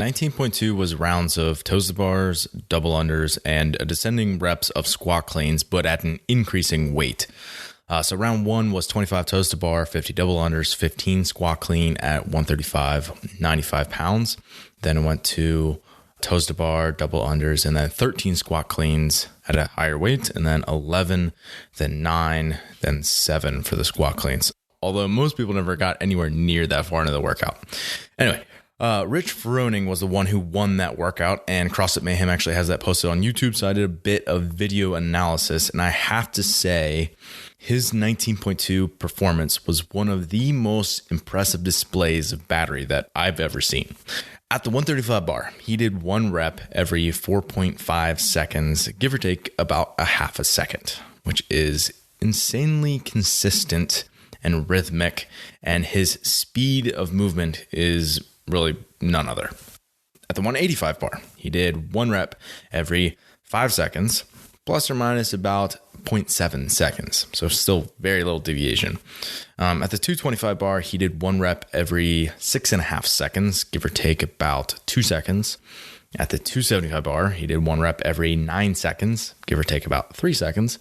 19.2 was rounds of toes to bars, double unders, and descending reps of squat cleans, but at an increasing weight. So round 1 was 25 toes to bar, 50 double unders, 15 squat clean at 135, 95 pounds. Then it went to toes to bar, double unders, and then 13 squat cleans at a higher weight, and then 11, then 9, then 7 for the squat cleans. Although most people never got anywhere near that far into the workout. Anyway, Rich Froning was the one who won that workout, and CrossFit Mayhem actually has that posted on YouTube. So I did a bit of video analysis, and I have to say his 19.2 performance was one of the most impressive displays of battery that I've ever seen. At the 135 bar, he did one rep every 4.5 seconds, give or take about a half a second, which is insanely consistent and rhythmic, and his speed of movement is really none other. At the 185 bar, he did one rep every 5 seconds, plus or minus about 0.7 seconds. So still very little deviation. At the 225 bar, he did one rep every 6.5 seconds, give or take about 2 seconds. At the 275 bar, he did one rep every 9 seconds, give or take about 3 seconds.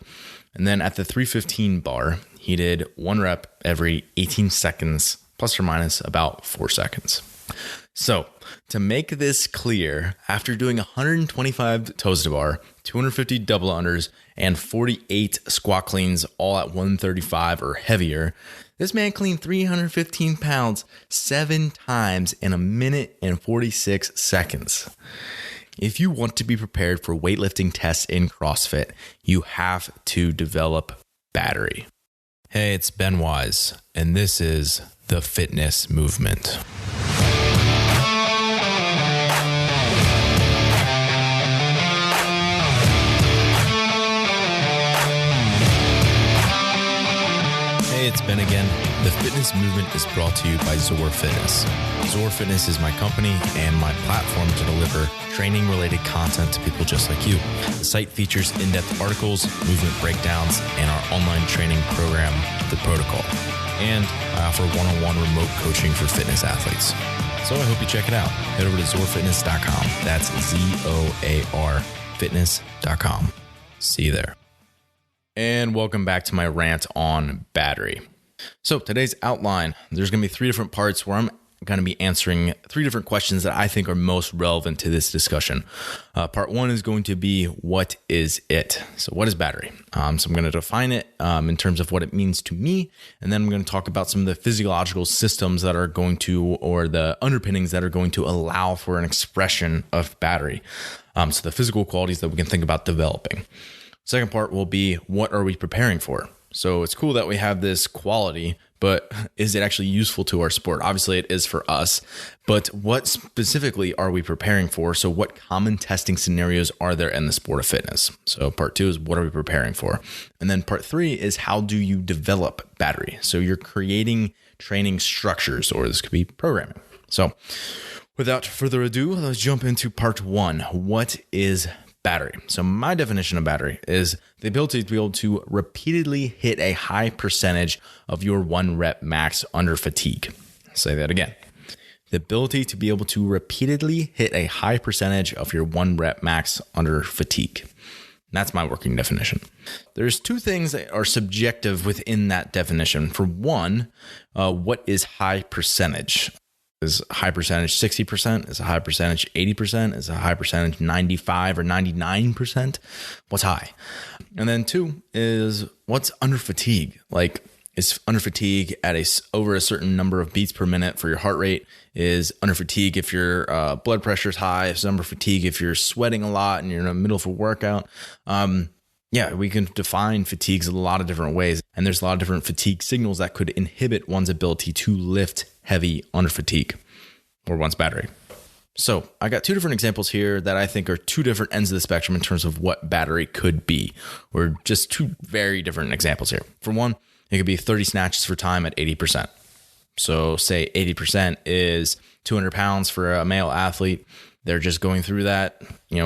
And then at the 315 bar, he did one rep every 18 seconds, plus or minus about 4 seconds. So to make this clear, after doing 125 toes to bar, 250 double unders, and 48 squat cleans, all at 135 or heavier, this man cleaned 315 pounds 7 times in a minute and 46 seconds. If you want to be prepared for weightlifting tests in CrossFit, you have to develop battery. Hey, it's Ben Wise, and this is the Fitness Movement. Hey, it's Ben again. The Fitness Movement is brought to you by Zor Fitness. Zor Fitness is my company and my platform to deliver training-related content to people just like you. The site features in-depth articles, movement breakdowns, and our online training program, The Protocol. And I offer one-on-one remote coaching for fitness athletes. So I hope you check it out. Head over to zorfitness.com. That's ZOAR fitness.com. See you there. And welcome back to my rant on battery. So today's outline, there's going to be 3 different parts where I'm going to be answering 3 different questions that I think are most relevant to this discussion. Part 1 is going to be, what is it? So what is battery? So I'm going to define it in terms of what it means to me. And then I'm going to talk about some of the physiological systems that are going to, or the underpinnings that are going to allow for an expression of battery. So the physical qualities that we can think about developing. Second part will be, what are we preparing for? So it's cool that we have this quality, but is it actually useful to our sport? Obviously it is for us, but what specifically are we preparing for? So what common testing scenarios are there in the sport of fitness? So part 2 is, what are we preparing for? And then part 3 is, how do you develop battery? So you're creating training structures, or this could be programming. So without further ado, let's jump into part 1. What is battery? So my definition of battery is the ability to be able to repeatedly hit a high percentage of your 1 rep max under fatigue. I'll say that again. The ability to be able to repeatedly hit a high percentage of your 1 rep max under fatigue. That's my working definition. There's 2 things that are subjective within that definition. For one, what is high percentage? Is a high percentage 60%? Is a high percentage 80%? Is a high percentage 95 or 99%? What's high? And then 2 is, what's under fatigue? Like, is under fatigue at over a certain number of beats per minute for your heart rate? Is under fatigue if your blood pressure is high? Is under fatigue if you're sweating a lot and you're in the middle of a workout? Yeah, we can define fatigues a lot of different ways. And there's a lot of different fatigue signals that could inhibit one's ability to lift heavy under fatigue or one's battery. So I got 2 different examples here that I think are 2 different ends of the spectrum in terms of what battery could be, or just 2 very different examples here. For one, it could be 30 snatches for time at 80%. So say 80% is 200 pounds for a male athlete. They're just going through that,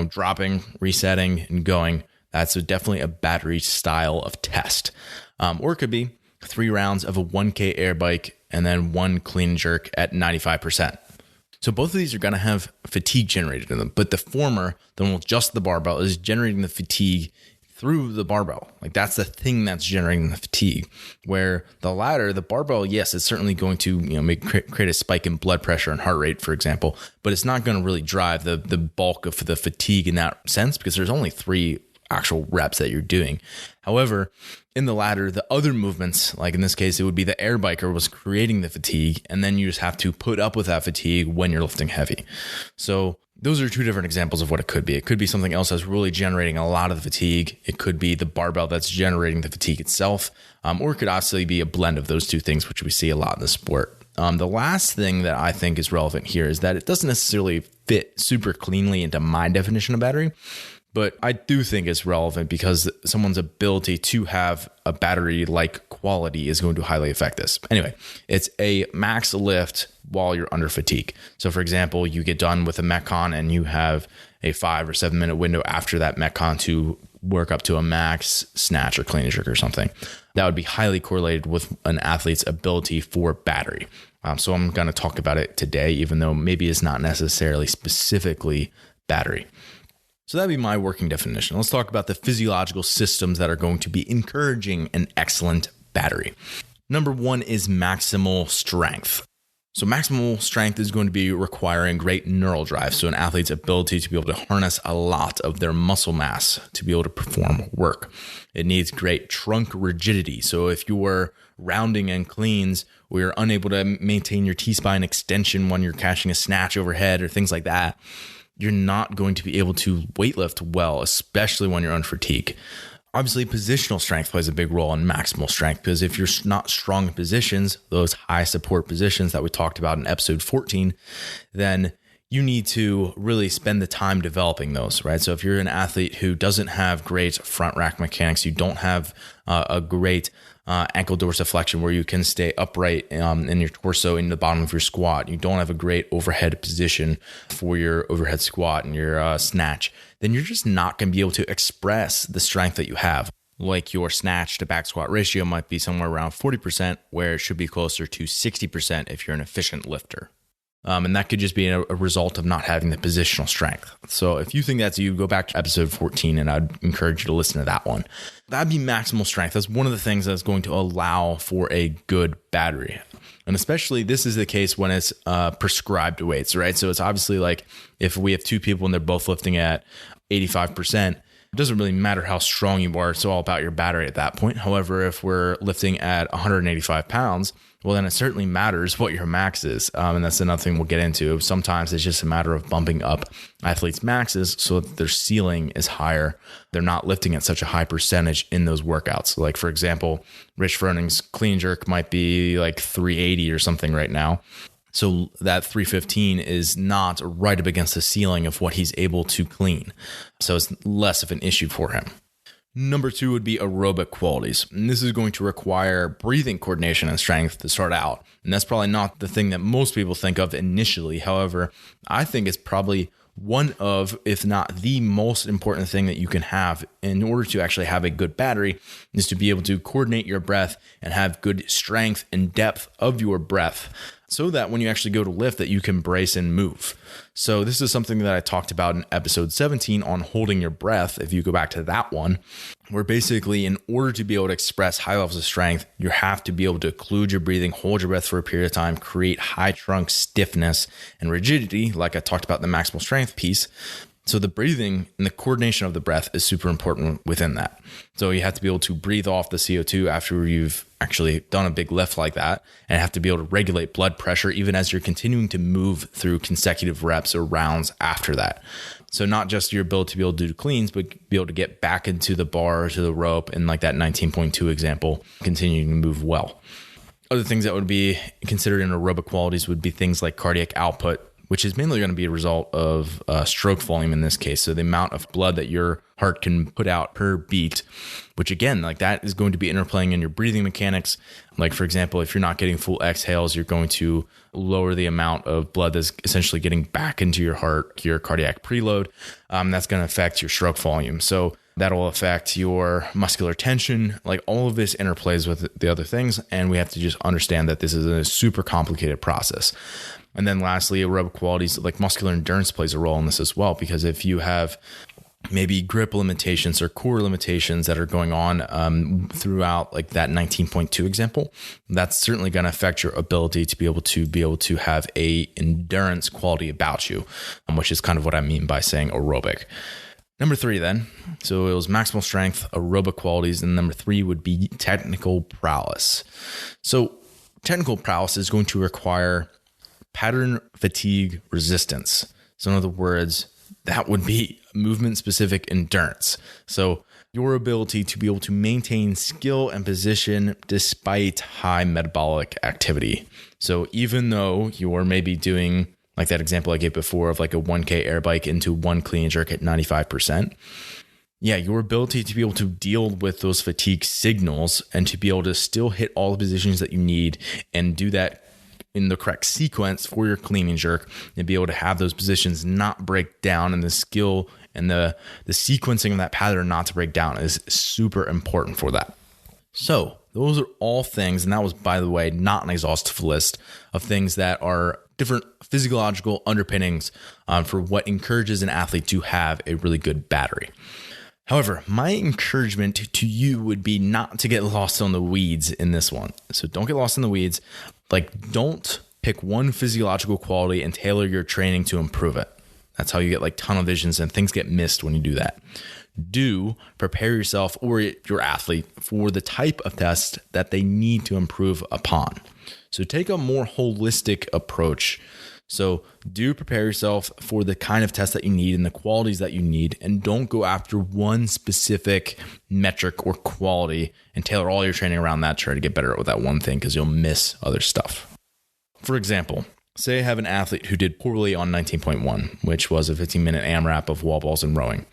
dropping, resetting, and going. That's definitely a battery style of test. Or it could be 3 rounds of a 1K air bike and then 1 clean jerk at 95%. So both of these are going to have fatigue generated in them, but the former, the one with just the barbell, is generating the fatigue through the barbell. Like that's the thing that's generating the fatigue. Where the latter, the barbell, yes, it's certainly going to create a spike in blood pressure and heart rate, for example, but it's not going to really drive the bulk of the fatigue in that sense because there's only 3 actual reps that you're doing. However, in the latter, the other movements, like in this case, it would be the air biker was creating the fatigue, and then you just have to put up with that fatigue when you're lifting heavy. So those are 2 different examples of what it could be. It could be something else that's really generating a lot of the fatigue. It could be the barbell that's generating the fatigue itself, or it could actually be a blend of those 2 things, which we see a lot in the sport. The last thing that I think is relevant here is that it doesn't necessarily fit super cleanly into my definition of battery, but I do think it's relevant because someone's ability to have a battery-like quality is going to highly affect this. Anyway, it's a max lift while you're under fatigue. So for example, you get done with a MetCon and you have a 5 or 7 minute window after that MetCon to work up to a max snatch or clean and jerk or something. That would be highly correlated with an athlete's ability for battery. So I'm going to talk about it today, even though maybe it's not necessarily specifically battery. So that'd be my working definition. Let's talk about the physiological systems that are going to be encouraging an excellent battery. Number 1 is maximal strength. So maximal strength is going to be requiring great neural drive. So an athlete's ability to be able to harness a lot of their muscle mass to be able to perform work. It needs great trunk rigidity. So if you were rounding and cleans, or you're unable to maintain your T-spine extension when you're catching a snatch overhead or things like that, you're not going to be able to weightlift well, especially when you're on fatigue. Obviously, positional strength plays a big role in maximal strength because if you're not strong in positions, those high support positions that we talked about in episode 14, then you need to really spend the time developing those, right? So if you're an athlete who doesn't have great front rack mechanics, you don't have a great ankle dorsiflexion where you can stay upright in your torso in the bottom of your squat, you don't have a great overhead position for your overhead squat and your snatch, then you're just not going to be able to express the strength that you have. Like your snatch to back squat ratio might be somewhere around 40%, where it should be closer to 60% if you're an efficient lifter. And that could just be a result of not having the positional strength. So if you think that's you, go back to episode 14 and I'd encourage you to listen to that one. That'd be maximal strength. That's one of the things that's going to allow for a good battery. And especially this is the case when it's prescribed weights, right? So it's obviously like if we have 2 people and they're both lifting at 85%, it doesn't really matter how strong you are. It's all about your battery at that point. However, if we're lifting at 185 pounds, well, then it certainly matters what your max is. And that's another thing we'll get into. Sometimes it's just a matter of bumping up athletes' maxes so that their ceiling is higher. They're not lifting at such a high percentage in those workouts. Like, for example, Rich Froning's clean jerk might be like 380 or something right now. So that 315 is not right up against the ceiling of what he's able to clean. So it's less of an issue for him. Number 2 would be aerobic qualities. And this is going to require breathing coordination and strength to start out. And that's probably not the thing that most people think of initially. However, I think it's probably one of, if not the most important thing that you can have in order to actually have a good battery is to be able to coordinate your breath and have good strength and depth of your breath so that when you actually go to lift that you can brace and move. So this is something that I talked about in episode 17 on holding your breath. If you go back to that one, where basically in order to be able to express high levels of strength, you have to be able to occlude your breathing, hold your breath for a period of time, create high trunk stiffness and rigidity, like I talked about in the maximal strength piece. So the breathing and the coordination of the breath is super important within that. So you have to be able to breathe off the CO2 after you've actually done a big lift like that, and have to be able to regulate blood pressure even as you're continuing to move through consecutive reps or rounds after that. So not just your ability to be able to do cleans, but be able to get back into the bar or to the rope in like that 19.2 example, continuing to move well. Other things that would be considered in aerobic qualities would be things like cardiac output, which is mainly going to be a result of stroke volume in this case. So the amount of blood that your heart can put out per beat, which again, like that is going to be interplaying in your breathing mechanics. Like for example, if you're not getting full exhales, you're going to lower the amount of blood that's essentially getting back into your heart, your cardiac preload. That's going to affect your stroke volume. So that'll affect your muscular tension. Like all of this interplays with the other things. And we have to just understand that this is a super complicated process. And then lastly, aerobic qualities like muscular endurance plays a role in this as well, because if you have maybe grip limitations or core limitations that are going on throughout like that 19.2 example, that's certainly going to affect your ability to be able to have a endurance quality about you, which is kind of what I mean by saying aerobic. Number 3 then, so it was maximal strength, aerobic qualities, and number 3 would be technical prowess. So technical prowess is going to require pattern fatigue resistance. So in other words, that would be movement-specific endurance. So your ability to be able to maintain skill and position despite high metabolic activity. So even though you're maybe doing, like that example I gave before of like a 1K air bike into one clean and jerk at 95%, your ability to be able to deal with those fatigue signals and to be able to still hit all the positions that you need and do that in the correct sequence for your clean and jerk, and be able to have those positions not break down, and the skill and the sequencing of that pattern not to break down is super important for that. So those are all things, and that was, by the way, not an exhaustive list of things that are different physiological underpinnings for what encourages an athlete to have a really good battery. However, my encouragement to you would be not to get lost on the weeds in this one. So don't get lost in the weeds. Like, don't pick one physiological quality and tailor your training to improve it. That's how you get like tunnel visions, and things get missed when you do that. Do prepare yourself or your athlete for the type of test that they need to improve upon. So take a more holistic approach. So do prepare yourself for the kind of test that you need and the qualities that you need, and don't go after one specific metric or quality and tailor all your training around that, try to get better at that one thing, because you'll miss other stuff. For example, say I have an athlete who did poorly on 19.1, which was a 15-minute AMRAP of wall balls and rowing.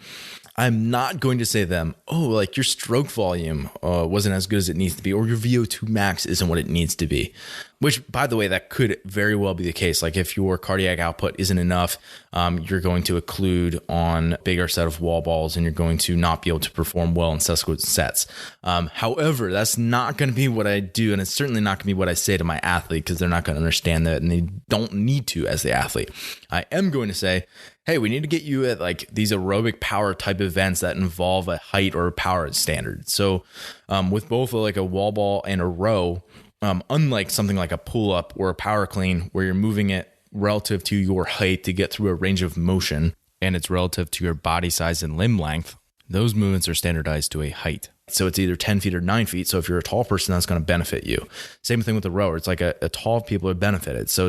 I'm not going to say to them, like your stroke volume wasn't as good as it needs to be, or your VO2 max isn't what it needs to be. Which, by the way, that could very well be the case. Like if your cardiac output isn't enough, you're going to occlude on a bigger set of wall balls, and you're going to not be able to perform well in subsequent sets. However, that's not going to be what I do, and it's certainly not going to be what I say to my athlete, because they're not going to understand that, and they don't need to as the athlete. I am going to say, hey, we need to get you at like these aerobic power type events that involve a height or a power standard. So with both like a wall ball and a row, unlike something like a pull up or a power clean where you're moving it relative to your height to get through a range of motion, and it's relative to your body size and limb length, those movements are standardized to a height. So it's either 10 feet or 9 feet. So if you're a tall person, that's going to benefit you. Same thing with the rower. It's like a tall people are benefited. So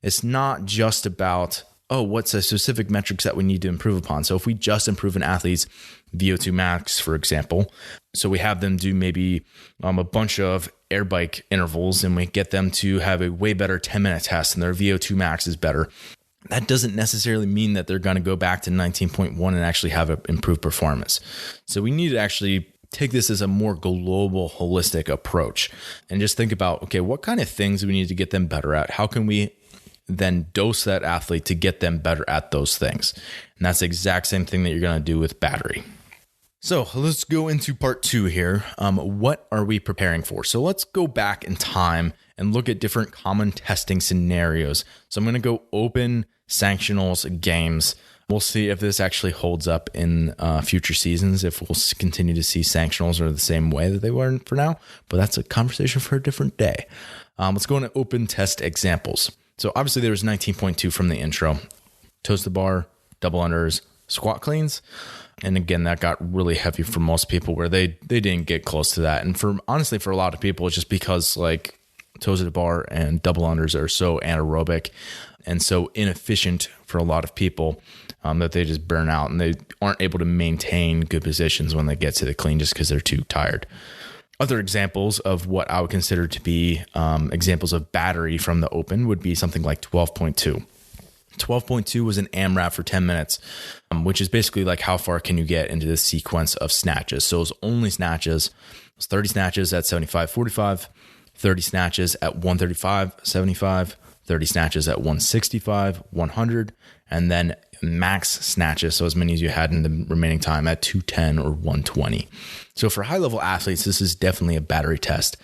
it's not just about, what's a specific metrics that we need to improve upon. So if we just improve an athlete's VO2 max, for example, so we have them do maybe a bunch of air bike intervals, and we get them to have a way better 10-minute test and their VO2 max is better, that doesn't necessarily mean that they're going to go back to 19.1 and actually have an improved performance. So we need to actually take this as a more global, holistic approach and just think about, okay, what kind of things do we need to get them better at? How can we then dose that athlete to get them better at those things? And that's the exact same thing that you're going to do with battery. So let's go into part 2 here. What are we preparing for? So let's go back in time and look at different common testing scenarios. So I'm going to go open, sanctionals, games. We'll see if this actually holds up in future seasons, if we'll continue to see sanctionals are the same way that they were for now, but that's a conversation for a different day. Let's go into open test examples. So obviously there was 19.2 from the intro, toes to bar, double unders, squat cleans. And again, that got really heavy for most people where they didn't get close to that. And honestly, for a lot of people, it's just because like toes to the bar and double unders are so anaerobic and so inefficient for a lot of people that they just burn out and they aren't able to maintain good positions when they get to the clean just because they're too tired. Other examples of what I would consider to be examples of battery from the open would be something like 12.2. 12.2 was an AMRAP for 10 minutes, which is basically like how far can you get into this sequence of snatches. So it was only snatches. It was 30 snatches at 75-45, 30 snatches at 135-75, 30 snatches at 165, 100, and then max snatches, so as many as you had in the remaining time at 210 or 120. So for high level athletes, this is definitely a battery test.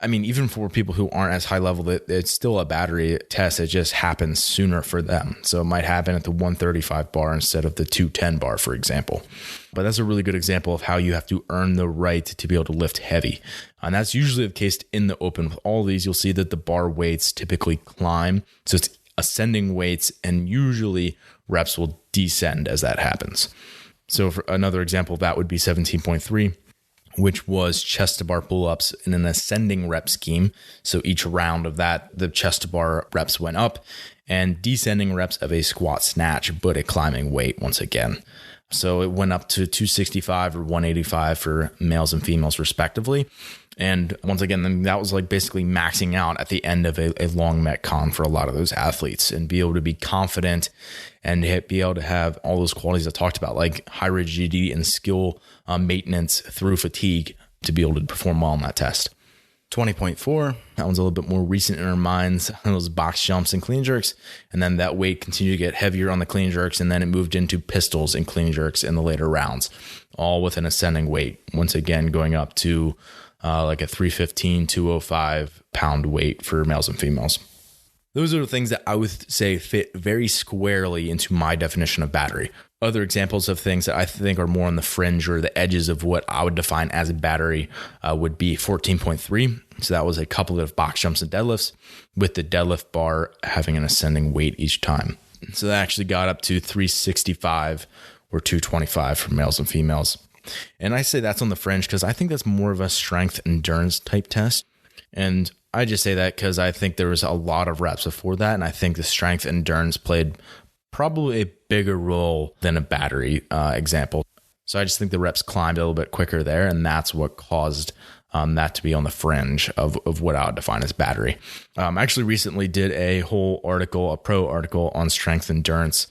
I mean, even for people who aren't as high level, it's still a battery test. It just happens sooner for them. So it might happen at the 135 bar instead of the 210 bar, for example. But that's a really good example of how you have to earn the right to be able to lift heavy. And that's usually the case in the open. With all of these, you'll see that the bar weights typically climb. So it's ascending weights, and usually reps will descend as that happens. So for another example of that would be 17.3. which was chest to bar pull-ups in an ascending rep scheme. So each round of that, the chest to bar reps went up, and descending reps of a squat snatch, but a climbing weight once again. So it went up to 265 or 185 for males and females respectively. And once again, that was like basically maxing out at the end of a long MetCon for a lot of those athletes, and be able to be confident and be able to have all those qualities I talked about, like high rigidity and skill maintenance through fatigue, to be able to perform well on that test. 20.4, that one's a little bit more recent in our minds, those box jumps and clean jerks. And then that weight continued to get heavier on the clean jerks, and then it moved into pistols and clean jerks in the later rounds, all with an ascending weight. Once again, going up to like a 315, 205 pound weight for males and females. Those are the things that I would say fit very squarely into my definition of battery. Other examples of things that I think are more on the fringe or the edges of what I would define as a battery would be 14.3. So that was a couple of box jumps and deadlifts, with the deadlift bar having an ascending weight each time. So that actually got up to 365 or 225 for males and females. And I say that's on the fringe because I think that's more of a strength endurance type test. And I just say that because I think there was a lot of reps before that. And I think the strength endurance played probably a bigger role than a battery example. So I just think the reps climbed a little bit quicker there. And that's what caused that to be on the fringe of what I would define as battery. I actually recently did a whole article, a pro article on strength endurance.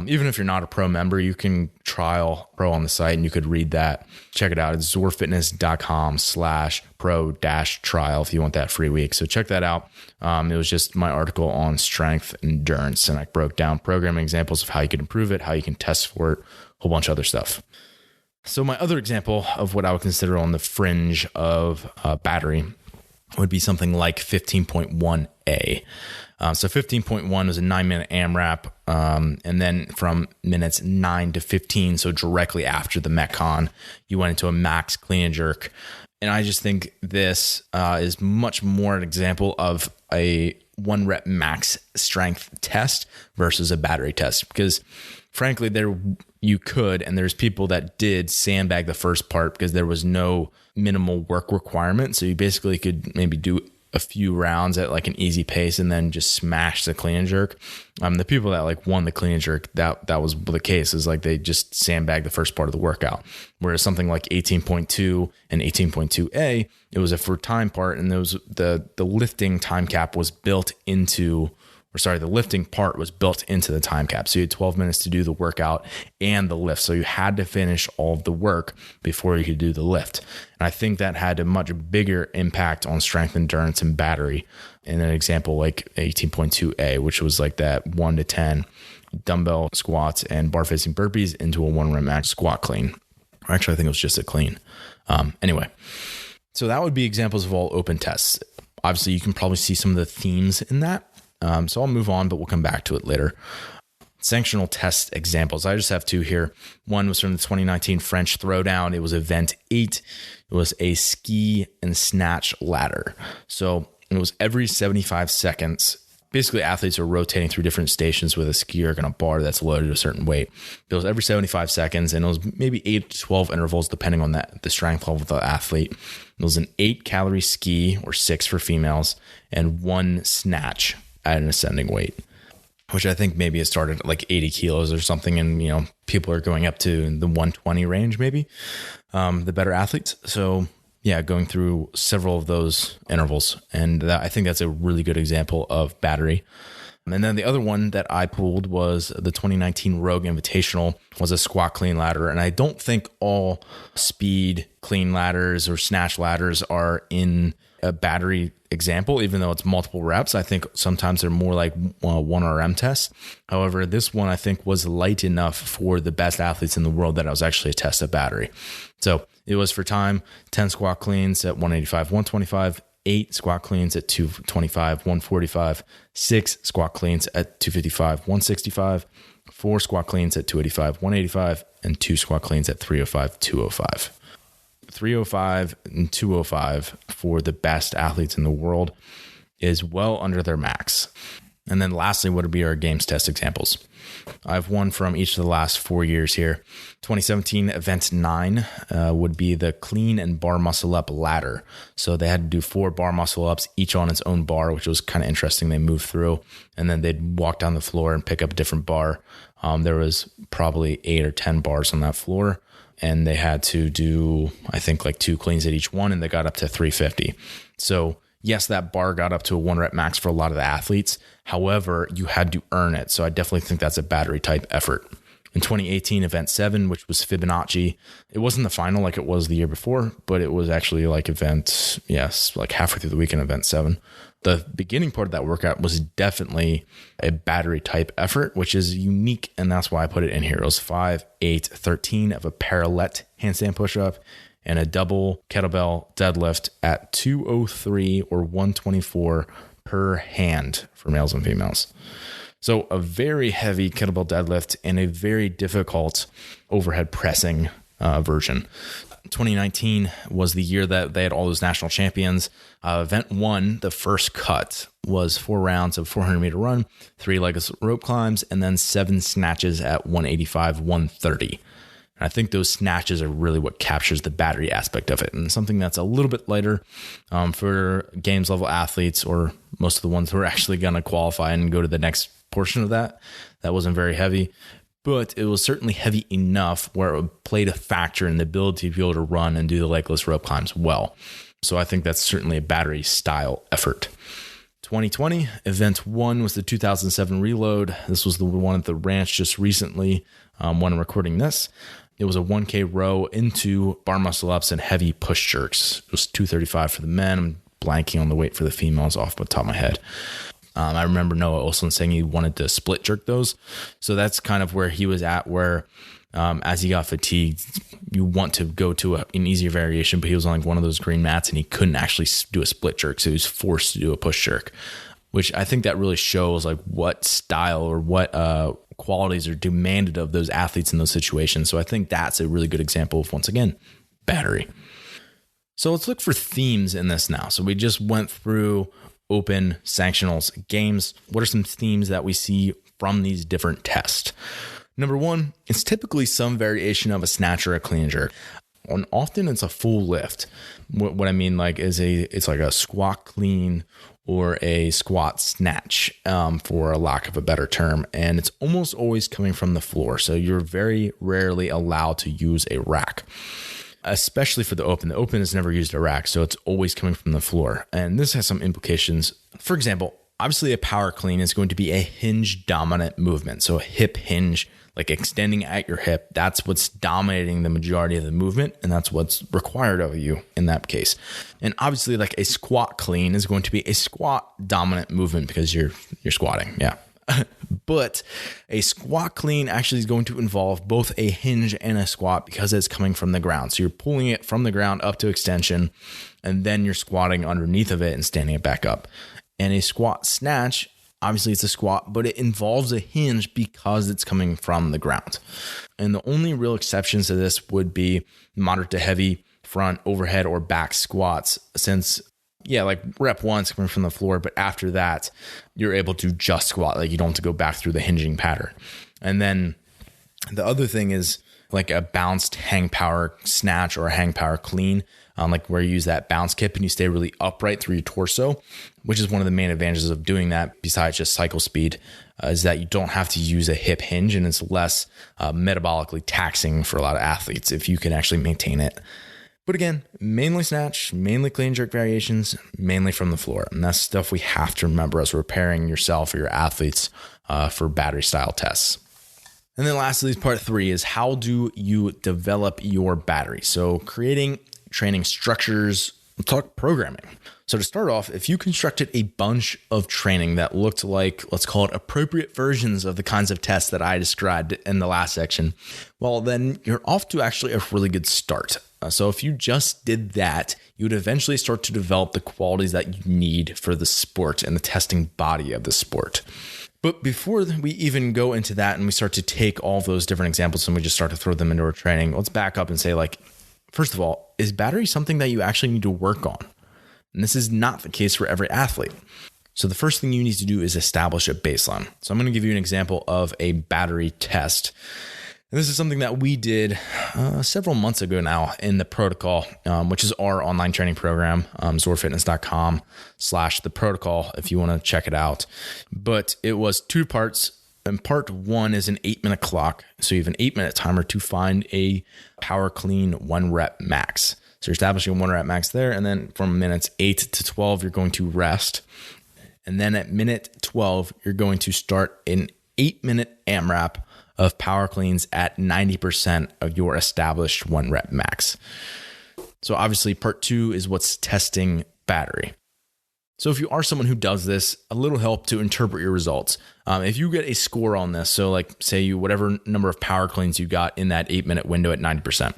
Even if you're not a pro member, you can trial pro on the site and you could read that. Check it out. It's zorfitness.com/pro-trial if you want that free week. So check that out. It was just my article on strength endurance, and I broke down programming examples of how you can improve it, how you can test for it, a whole bunch of other stuff. So my other example of what I would consider on the fringe of battery would be something like 15.1A. So 15.1 was a 9-minute AMRAP. And then from minutes 9 to 15, so directly after the MetCon, you went into a max clean and jerk. And I just think this is much more an example of a 1 rep max strength test versus a battery test. Because frankly, you could, and there's people that did sandbag the first part because there was no minimal work requirement. So you basically could maybe do a few rounds at like an easy pace and then just smash the clean and jerk. The people that like won the clean and jerk, that was the case, is like they just sandbagged the first part of the workout. Whereas something like 18.2 and 18.2A, it was a for time part, and the lifting time cap was built into, the lifting part was built into the time cap. So you had 12 minutes to do the workout and the lift. So you had to finish all of the work before you could do the lift. And I think that had a much bigger impact on strength, endurance, and battery in an example like 18.2A, which was like that 1 to 10 dumbbell squats and bar facing burpees into a 1 rep max squat clean. Or actually, I think it was just a clean. Anyway, so that would be examples of all open tests. Obviously, you can probably see some of the themes in that. So I'll move on, but we'll come back to it later. Sanctional test examples. I just have 2 here. One was from the 2019 French Throwdown. It was event 8. It was a ski and snatch ladder. So it was every 75 seconds. Basically, athletes are rotating through different stations with a ski erg and a bar that's loaded a certain weight. It was every 75 seconds, and it was maybe 8 to 12 intervals, depending on the strength level of the athlete. It was an 8-calorie ski, or 6 for females, and 1 snatch at an ascending weight, which I think maybe it started at like 80 kilos or something. And, people are going up to the 120 range, maybe, the better athletes. So yeah, going through several of those intervals. And I think that's a really good example of battery. And then the other one that I pulled was the 2019 Rogue Invitational, was a squat clean ladder. And I don't think all speed clean ladders or snatch ladders are in a battery example, even though it's multiple reps. I think sometimes they're more like 1RM tests. However, this one I think was light enough for the best athletes in the world that it was actually a test of battery. So it was for time, 10 squat cleans at 185, 125, 8 squat cleans at 225, 145, 6 squat cleans at 255, 165, 4 squat cleans at 285, 185, and 2 squat cleans at 305, 205. 305 and 205 for the best athletes in the world is well under their max. And then lastly, what would be our games test examples? I have one from each of the last 4 years here. 2017 event 9 would be the clean and bar muscle up ladder. So they had to do 4 bar muscle ups, each on its own bar, which was kind of interesting. They moved through and then they'd walk down the floor and pick up a different bar. There was probably 8 or 10 bars on that floor. And they had to do, I think, like 2 cleans at each one, and they got up to 350. So yes, that bar got up to a 1 rep max for a lot of the athletes. However, you had to earn it. So I definitely think that's a battery type effort. In 2018, event 7, which was Fibonacci, it wasn't the final like it was the year before, but it was actually like like halfway through the weekend, event 7. The beginning part of that workout was definitely a battery type effort, which is unique. And that's why I put it in here. It was 5, 8, 13 of a parallel handstand push-up and a double kettlebell deadlift at 203 or 124 per hand for males and females. So a very heavy kettlebell deadlift and a very difficult overhead pressing version. 2019 was the year that they had all those national champions. Event 1, the first cut, was 4 rounds of 400-meter run, 3 legless rope climbs, and then 7 snatches at 185, 130. And I think those snatches are really what captures the battery aspect of it, and something that's a little bit lighter for games level athletes, or most of the ones who are actually going to qualify and go to the next portion of that. That wasn't very heavy. But it was certainly heavy enough where it played a factor in the ability to be able to run and do the legless rope climbs well. So I think that's certainly a battery style effort. 2020, event 1 was the 2007 reload. This was the one at the ranch just recently when I'm recording this. It was a 1K row into bar muscle ups and heavy push jerks. It was 235 for the men. I'm blanking on the weight for the females off the top of my head. I remember Noah Olson saying he wanted to split jerk those. So that's kind of where he was at, where as he got fatigued, you want to go to an easier variation, but he was on like one of those green mats and he couldn't actually do a split jerk. So he was forced to do a push jerk, which I think that really shows like what style or what qualities are demanded of those athletes in those situations. So I think that's a really good example of, once again, battery. So let's look for themes in this now. So we just went through open, sanctionals, games. What are some themes that we see from these different tests? Number 1, it's typically some variation of a snatch or a clean and jerk. And often it's a full lift. What I mean like is it's like a squat clean or a squat snatch, for a lack of a better term. And it's almost always coming from the floor. So you're very rarely allowed to use a rack, especially for the open. The open has never used a rack, so it's always coming from the floor. And this has some implications. For example, obviously a power clean is going to be a hinge dominant movement. So a hip hinge, like extending at your hip, that's what's dominating the majority of the movement, and that's what's required of you in that case. And obviously like a squat clean is going to be a squat dominant movement because you're squatting. Yeah. But a squat clean actually is going to involve both a hinge and a squat because it's coming from the ground. So you're pulling it from the ground up to extension, and then you're squatting underneath of it and standing it back up. And a squat snatch, obviously it's a squat, but it involves a hinge because it's coming from the ground. And the only real exceptions to this would be moderate to heavy front, overhead, or back squats, since like rep 1's coming from the floor, but after that, you're able to just squat. Like you don't have to go back through the hinging pattern. And then the other thing is like a bounced hang power snatch or a hang power clean, like where you use that bounce kip and you stay really upright through your torso, which is one of the main advantages of doing that besides just cycle speed, is that you don't have to use a hip hinge, and it's less metabolically taxing for a lot of athletes if you can actually maintain it. But again, mainly snatch, mainly clean jerk variations, mainly from the floor. And that's stuff we have to remember as we're preparing yourself or your athletes for battery style tests. And then lastly, part 3 is how do you develop your battery? So creating training structures, we'll talk programming. So to start off, if you constructed a bunch of training that looked like, let's call it appropriate versions of the kinds of tests that I described in the last section, well, then you're off to actually a really good start. So if you just did that, you would eventually start to develop the qualities that you need for the sport and the testing body of the sport. But before we even go into that and we start to take all those different examples and we just start to throw them into our training, let's back up and say, like, first of all, is battery something that you actually need to work on? And this is not the case for every athlete. So the first thing you need to do is establish a baseline. So I'm going to give you an example of a battery test. And this is something that we did several months ago now in the protocol, which is our online training program, zorfitness.com/the protocol if you want to check it out. But it was 2 parts. And part 1 is an 8-minute clock. So you have an 8-minute timer to find a power clean 1 rep max. So you're establishing a 1 rep max there. And then from minutes 8 to 12, you're going to rest. And then at minute 12, you're going to start an 8-minute AMRAP of power cleans at 90% of your established 1 rep max. So obviously part 2 is what's testing battery. So if you are someone who does this, a little help to interpret your results. If you get a score on this, so like say you, whatever number of power cleans you got in that 8-minute window at 90%,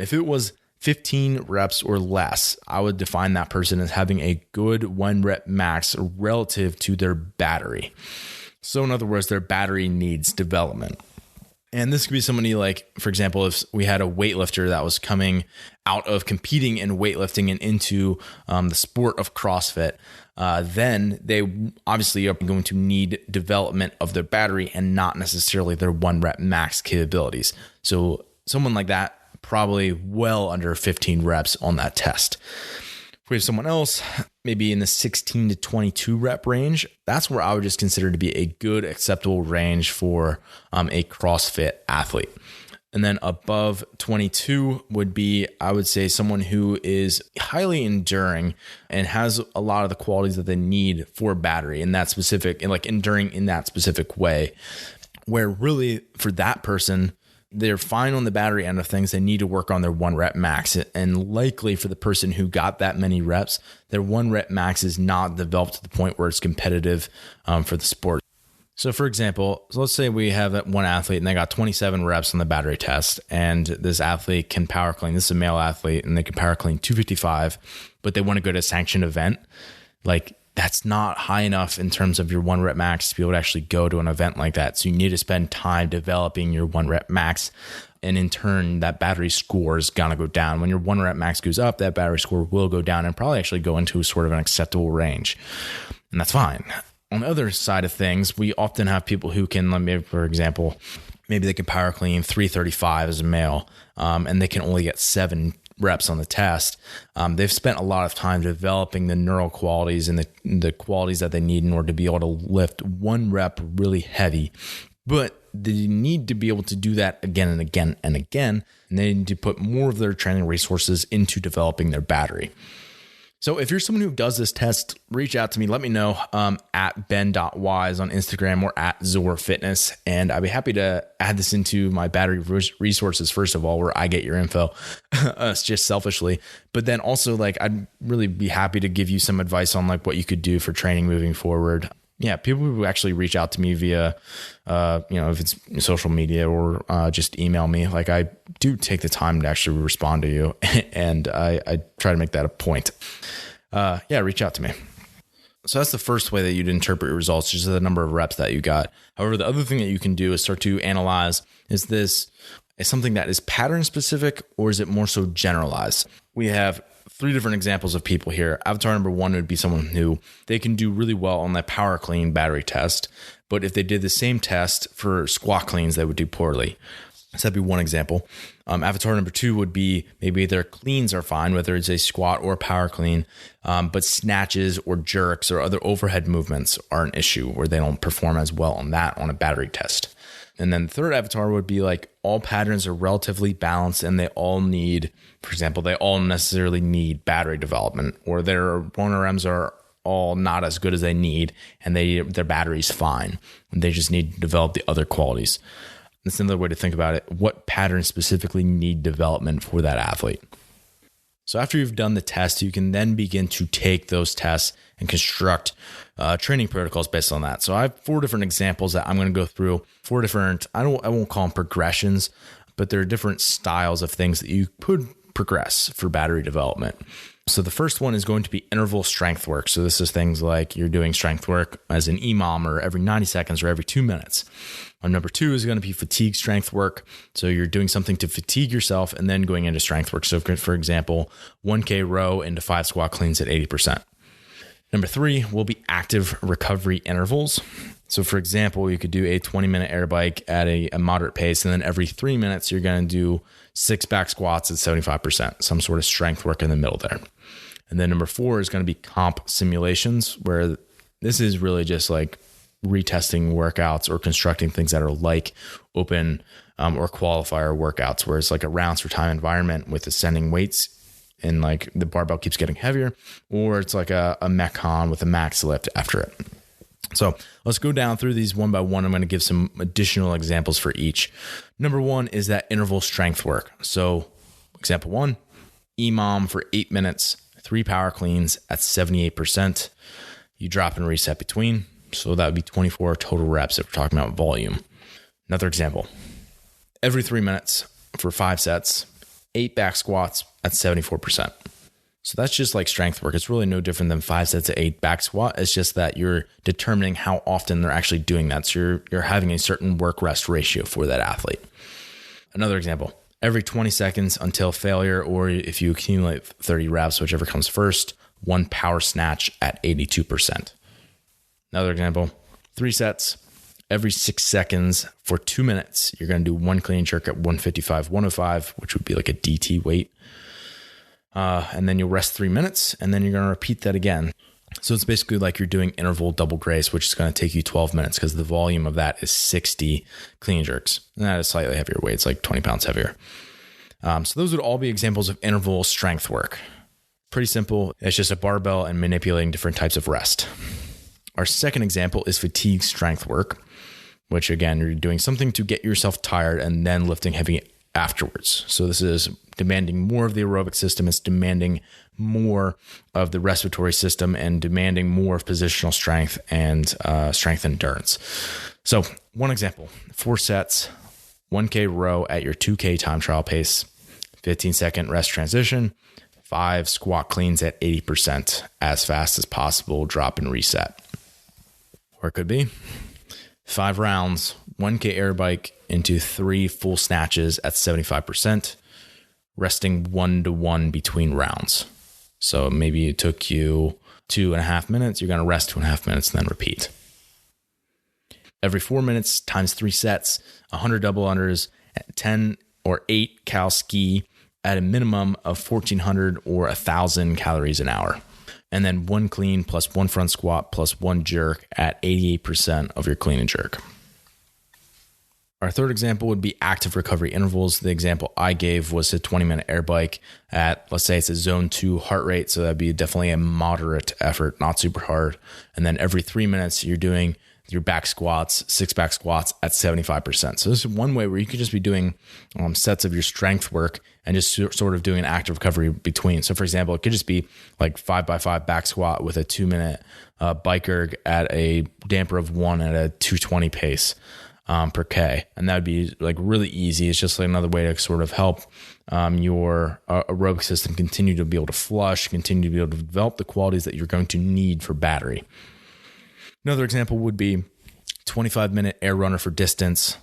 if it was 15 reps or less, I would define that person as having a good 1 rep max relative to their battery. So in other words, their battery needs development. And this could be somebody like, for example, if we had a weightlifter that was coming out of competing in weightlifting and into the sport of CrossFit, then they obviously are going to need development of their battery and not necessarily their 1 rep max capabilities. So someone like that, probably well under 15 reps on that test. If we have someone else, maybe in the 16 to 22 rep range, that's where I would just consider to be a good acceptable range for a CrossFit athlete. And then above 22 would be, I would say, someone who is highly enduring and has a lot of the qualities that they need for battery in that specific, and like enduring in that specific way, where really for that person, they're fine on the battery end of things. They need to work on their 1 rep max. And likely for the person who got that many reps, their 1 rep max is not developed to the point where it's competitive for the sport. So for example, let's say we have one athlete and they got 27 reps on the battery test, and this athlete can power clean. This is a male athlete and they can power clean 255, but they want to go to a sanctioned event. Like, that's not high enough in terms of your 1 rep max to be able to actually go to an event like that. So you need to spend time developing your 1 rep max. And in turn, that battery score is going to go down. When your 1 rep max goes up, that battery score will go down and probably actually go into sort of an acceptable range. And that's fine. On the other side of things, we often have people who can, maybe, for example, maybe they can power clean 335 as a male, and they can only get 7 reps on the test. They've spent a lot of time developing the neural qualities and the qualities that they need in order to be able to lift 1 rep really heavy. But they need to be able to do that again and again and again. And they need to put more of their training resources into developing their battery. So if you're someone who does this test, reach out to me. Let me know at ben.wise on Instagram or at Zor Fitness. And I'd be happy to add this into my battery resources, first of all, where I get your info, just selfishly. But then also, like, I'd really be happy to give you some advice on like what you could do for training moving forward. Yeah, people who actually reach out to me via, if it's social media or just email me, like I do take the time to actually respond to you, and I try to make that a point. Reach out to me. So that's the first way that you'd interpret your results, just the number of reps that you got. However, the other thing that you can do is start to analyze, is something that is pattern specific, or is it more so generalized? We have 3 different examples of people here. Avatar number 1 would be someone who they can do really well on that power clean battery test, but if they did the same test for squat cleans, they would do poorly. So that'd be one example. Avatar number 2 would be maybe their cleans are fine, whether it's a squat or a power clean, but snatches or jerks or other overhead movements are an issue where they don't perform as well on that on a battery test. And then the third avatar would be like all patterns are relatively balanced and they all need, for example, they all necessarily need battery development, or their 1RMs are all not as good as they need and their battery's fine. And they just need to develop the other qualities. That's another way to think about it. What patterns specifically need development for that athlete? So after you've done the test, you can then begin to take those tests and construct training protocols based on that. So I have 4 different examples that I'm going to go through. 4 different, I won't call them progressions, but there are different styles of things that you could progress for battery development. So the first one is going to be interval strength work. So this is things like you're doing strength work as an EMOM or every 90 seconds or every 2 minutes. Number 2 is going to be fatigue strength work. So you're doing something to fatigue yourself and then going into strength work. So for example, 1K row into 5 squat cleans at 80%. Number 3 will be active recovery intervals. So for example, you could do a 20-minute air bike at a moderate pace, and then every 3 minutes, you're going to do 6 back squats at 75%, some sort of strength work in the middle there. And then number 4 is going to be comp simulations, where this is really just like retesting workouts or constructing things that are like open or qualifier workouts, where it's like a rounds for time environment with ascending weights and like the barbell keeps getting heavier, or it's like a MetCon with a max lift after it. So let's go down through these one by one. I'm going to give some additional examples for each. Number 1 is that interval strength work. So example 1, EMOM for 8 minutes, 3 power cleans at 78%. You drop and reset between. So that would be 24 total reps if we're talking about volume. Another example, every 3 minutes for 5 sets, 8 back squats at 74%. So that's just like strength work. It's really no different than 5 sets of 8 back squat. It's just that you're determining how often they're actually doing that. So you're having a certain work rest ratio for that athlete. Another example, every 20 seconds until failure, or if you accumulate 30 reps, whichever comes first, 1 power snatch at 82%. Another example, 3 sets, every 6 seconds for 2 minutes. You're going to do 1 clean and jerk at 155, 105, which would be like a DT weight. And then you'll rest 3 minutes, and then you're going to repeat that again. So it's basically like you're doing interval double grace, which is going to take you 12 minutes because the volume of that is 60 clean and jerks. And that is slightly heavier weight. It's like 20 pounds heavier. So those would all be examples of interval strength work. Pretty simple. It's just a barbell and manipulating different types of rest. Our second example is fatigue strength work, which again, you're doing something to get yourself tired and then lifting heavy afterwards. So this is demanding more of the aerobic system. It's demanding more of the respiratory system and demanding more of positional strength and strength endurance. So one example, 4 sets, 1K row at your 2K time trial pace, 15-second rest transition, 5 squat cleans at 80% as fast as possible, drop and reset. Or it could be 5 rounds, 1K air bike into 3 full snatches at 75%, resting 1-to-1 between rounds. So maybe it took you 2.5 minutes. You're going to rest 2.5 minutes and then repeat. Every 4 minutes times 3 sets, 100 double unders at 10 or 8 cal ski at a minimum of 1,400 or 1,000 calories an hour. And then 1 clean plus 1 front squat plus 1 jerk at 88% of your clean and jerk. Our third example would be active recovery intervals. The example I gave was a 20-minute air bike at, let's say it's a zone 2 heart rate. So that'd be definitely a moderate effort, not super hard. And then every 3 minutes, you're doing your back squats, 6 back squats at 75%. So this is one way where you could just be doing sets of your strength work and just sort of doing an active recovery between. So for example, it could just be like 5x5 back squat with a 2-minute bike erg at a damper of 1 at a 220 pace per K. And that would be like really easy. It's just like another way to sort of help your aerobic system continue to be able to flush, continue to be able to develop the qualities that you're going to need for battery. Another example would be 25-minute air runner for distance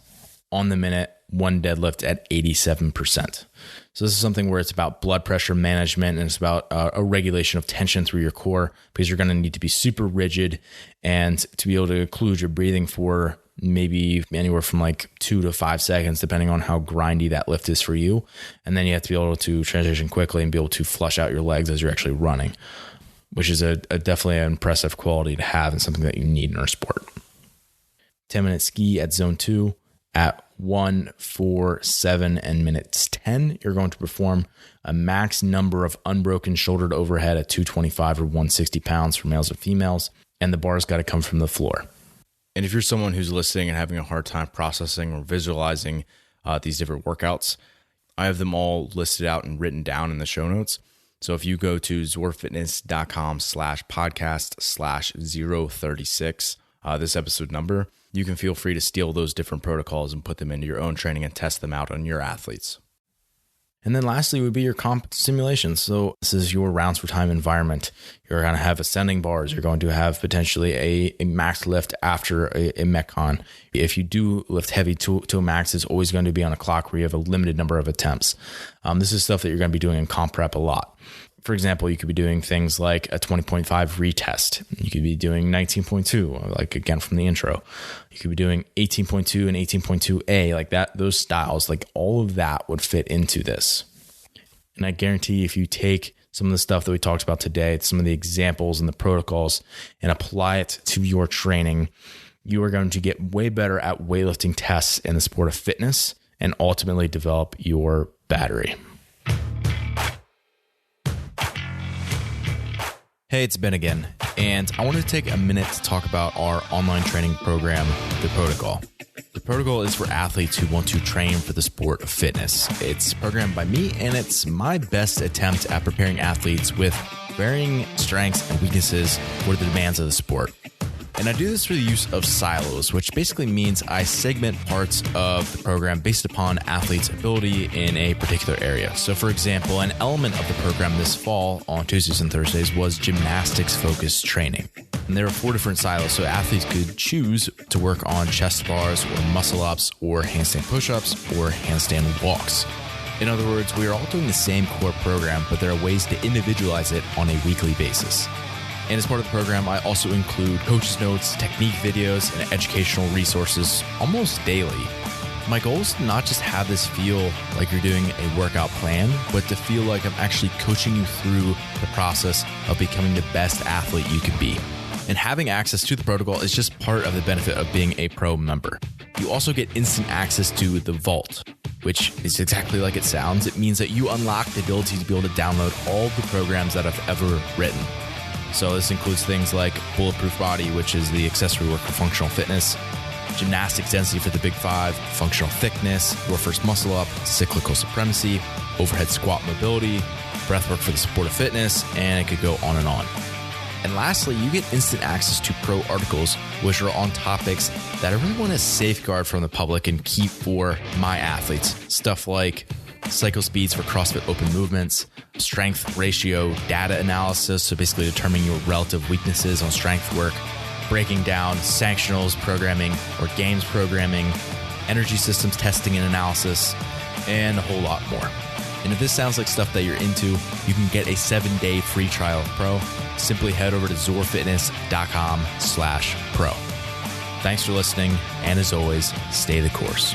on the minute, 1 deadlift at 87%. So this is something where it's about blood pressure management and it's about a regulation of tension through your core, because you're going to need to be super rigid and to be able to occlude your breathing for maybe anywhere from like 2 to 5 seconds, depending on how grindy that lift is for you. And then you have to be able to transition quickly and be able to flush out your legs as you're actually running, which is a definitely an impressive quality to have and something that you need in our sport. 10-minute ski at zone 2 at 1, 4, 7, and minutes 10, you're going to perform a max number of unbroken shouldered overhead at 225 or 160 pounds for males and females, and the bar's got to come from the floor. And if you're someone who's listening and having a hard time processing or visualizing these different workouts, I have them all listed out and written down in the show notes. So if you go to zorfitness.com/podcast/036, this episode number, you can feel free to steal those different protocols and put them into your own training and test them out on your athletes. And then lastly would be your comp simulations. So this is your rounds per time environment. You're going to have ascending bars. You're going to have potentially a max lift after a MetCon. If you do lift heavy to a max, it's always going to be on a clock where you have a limited number of attempts. This is stuff that you're going to be doing in comp prep a lot. For example, you could be doing things like a 20.5 retest. You could be doing 19.2, like again from the intro. You could be doing 18.2 and 18.2A, like that. Those styles, like all of that would fit into this. And I guarantee if you take some of the stuff that we talked about today, some of the examples and the protocols, and apply it to your training, you are going to get way better at weightlifting tests in the sport of fitness and ultimately develop your battery. Hey, it's Ben again, and I wanted to take a minute to talk about our online training program, The Protocol. The Protocol is for athletes who want to train for the sport of fitness. It's programmed by me, and it's my best attempt at preparing athletes with varying strengths and weaknesses for the demands of the sport. And I do this through the use of silos, which basically means I segment parts of the program based upon athletes' ability in a particular area. So for example, an element of the program this fall on Tuesdays and Thursdays was gymnastics-focused training. And there are 4 different silos, so athletes could choose to work on chest bars or muscle-ups or handstand push-ups or handstand walks. In other words, we are all doing the same core program, but there are ways to individualize it on a weekly basis. And as part of the program, I also include coaches' notes, technique videos, and educational resources almost daily. My goal is to not just have this feel like you're doing a workout plan, but to feel like I'm actually coaching you through the process of becoming the best athlete you can be. And having access to the protocol is just part of the benefit of being a pro member. You also get instant access to the Vault, which is exactly like it sounds. It means that you unlock the ability to be able to download all the programs that I've ever written. So this includes things like Bulletproof Body, which is the accessory work for functional fitness, gymnastics density for the Big 5, functional thickness, your first muscle up, cyclical supremacy, overhead squat mobility, breathwork for the sport of fitness, and it could go on and on. And lastly, you get instant access to pro articles, which are on topics that I really want to safeguard from the public and keep for my athletes. Stuff like cycle speeds for CrossFit open movements, strength ratio data analysis, so basically determining your relative weaknesses on strength work, breaking down sanctionals programming or games programming, energy systems testing and analysis, and a whole lot more. And if this sounds like stuff that you're into, you can get a 7-day free trial of Pro. Simply head over to zorfitness.com/pro. Thanks for listening, and as always, stay the course.